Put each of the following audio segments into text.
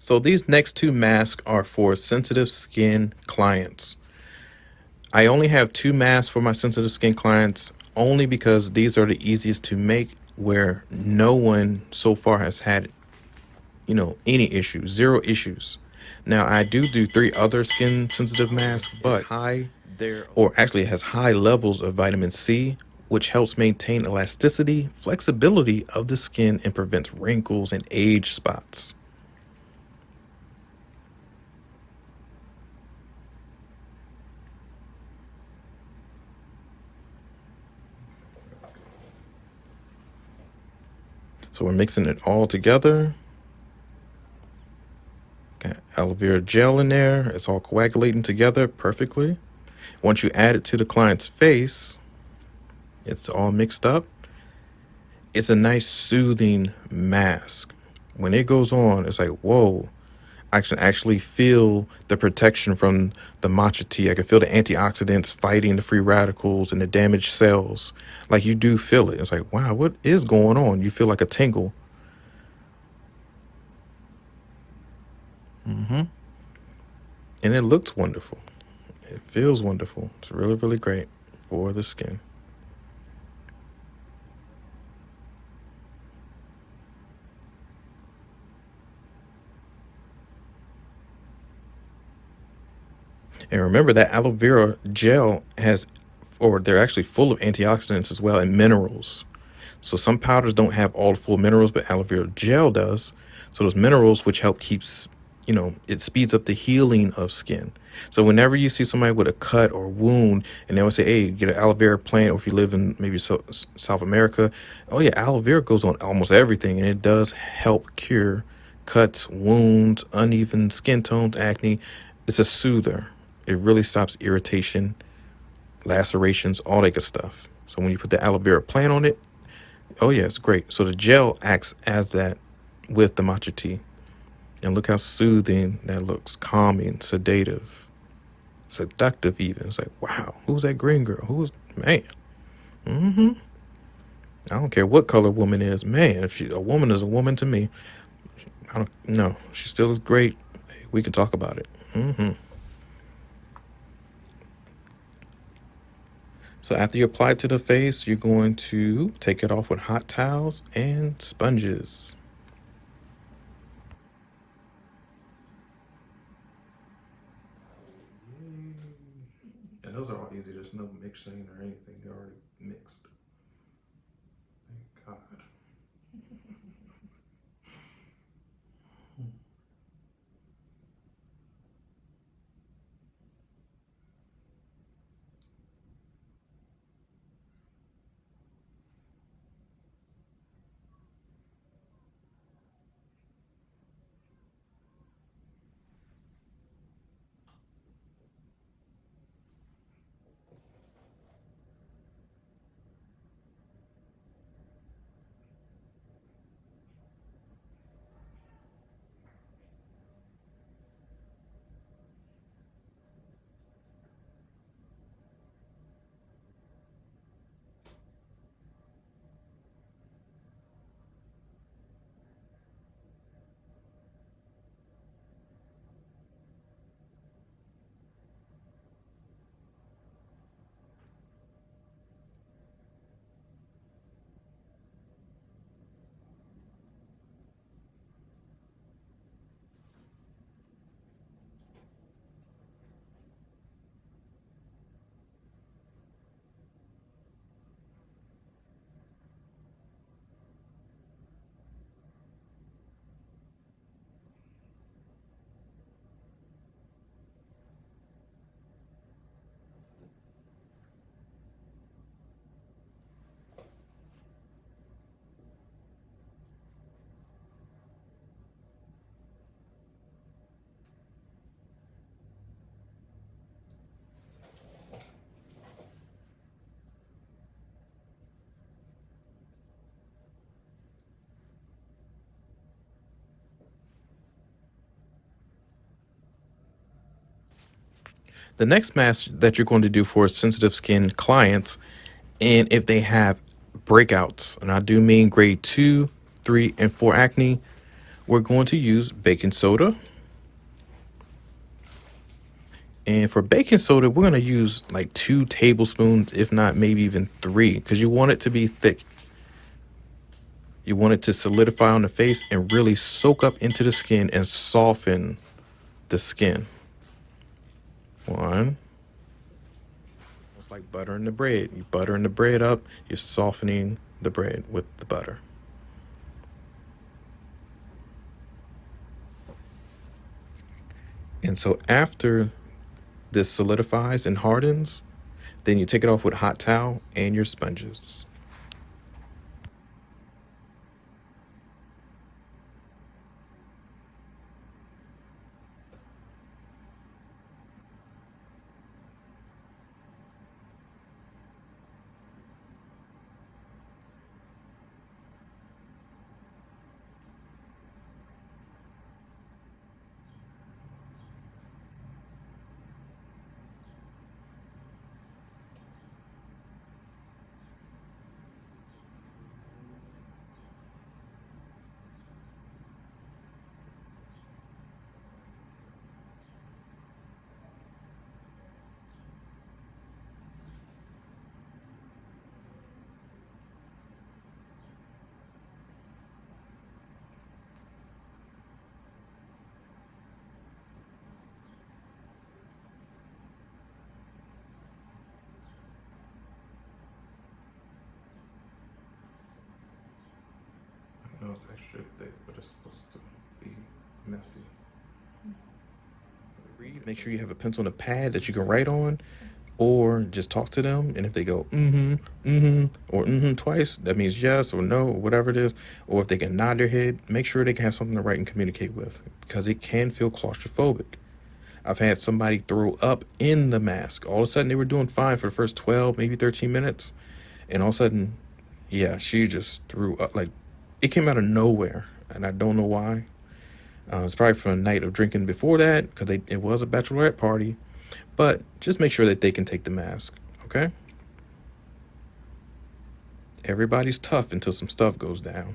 So these next two masks are for sensitive skin clients. I only have two masks for my sensitive skin clients only because these are the easiest to make, where no one so far has had, any issues, zero issues. Now I do three other skin sensitive masks, but it has high levels of vitamin C, which helps maintain elasticity, flexibility of the skin, and prevents wrinkles and age spots. So we're mixing it all together. Got aloe vera gel in there. It's all coagulating together perfectly. Once you add it to the client's face, it's all mixed up. It's a nice soothing mask. When it goes on, it's like, whoa, I can actually feel the protection from the matcha tea. I can feel the antioxidants fighting the free radicals and the damaged cells. Like, you do feel it. It's like, wow, what is going on? You feel like a tingle. And it looks wonderful. It feels wonderful. It's really, really great for the skin. And remember that aloe vera gel they're actually full of antioxidants as well and minerals. So some powders don't have all the full minerals, but aloe vera gel does. So those minerals, which help keeps, it speeds up the healing of skin. So whenever you see somebody with a cut or wound, and they will say, hey, get an aloe vera plant, or if you live in maybe South America, oh yeah, aloe vera goes on almost everything, and it does help cure cuts, wounds, uneven skin tones, acne. It's a soother. It really stops irritation, lacerations, all that good stuff. So when you put the aloe vera plant on it, oh yeah, it's great. So the gel acts as that with the matcha tea. And look how soothing that looks, calming, sedative, seductive even. It's like, wow, who's that green girl? Who's, man? I don't care what color woman is. Man, if a woman is a woman to me, I don't know. She still is great. We can talk about it. So after you apply it to the face, you're going to take it off with hot towels and sponges. And those are all easy. There's no mixing or anything. They're already mixed. Thank God. The next mask that you're going to do for sensitive skin clients, and if they have breakouts, and I do mean grade 2, 3, and 4 acne, we're going to use baking soda. And for baking soda, we're going to use like 2 tablespoons, if not maybe even 3, because you want it to be thick. You want it to solidify on the face and really soak up into the skin and soften the skin. 1. It's like buttering the bread. You're buttering the bread up, you're softening the bread with the butter. And so after this solidifies and hardens, then you take it off with a hot towel and your sponges. I know it's extra thick, but it's supposed to be messy. Make sure you have a pencil and a pad that you can write on, or just talk to them. And if they go or twice, that means yes or no or whatever it is. Or if they can nod their head, make sure they can have something to write and communicate with, because it can feel claustrophobic. I've had somebody throw up in the mask. All of a sudden, they were doing fine for the first 12, maybe 13 minutes. And all of a sudden, yeah, she just threw up. Like, it came out of nowhere. And I don't know why. It's probably from a night of drinking before that, because it was a bachelorette party. But just make sure that they can take the mask, okay? Everybody's tough until some stuff goes down.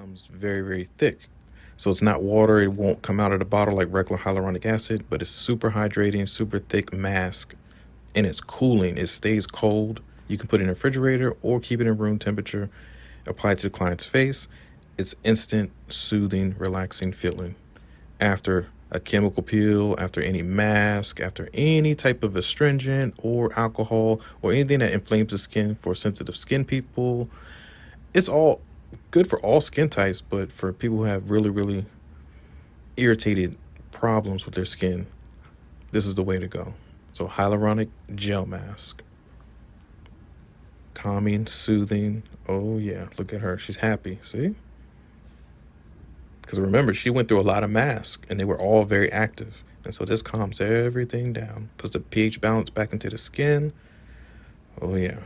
comes very, very thick. So it's not water. It won't come out of the bottle like regular hyaluronic acid, but it's super hydrating, super thick mask, and it's cooling. It stays cold. You can put it in a refrigerator or keep it in room temperature. Apply it to the client's face. It's instant, soothing, relaxing feeling. After a chemical peel, after any mask, after any type of astringent or alcohol or anything that inflames the skin for sensitive skin people, it's all good for all skin types, but for people who have really, really irritated problems with their skin, this is the way to go. So hyaluronic gel mask. Calming, soothing. Oh yeah, look at her. She's happy. See? Because remember, she went through a lot of masks and they were all very active. And so this calms everything down, puts the pH balance back into the skin. Oh yeah.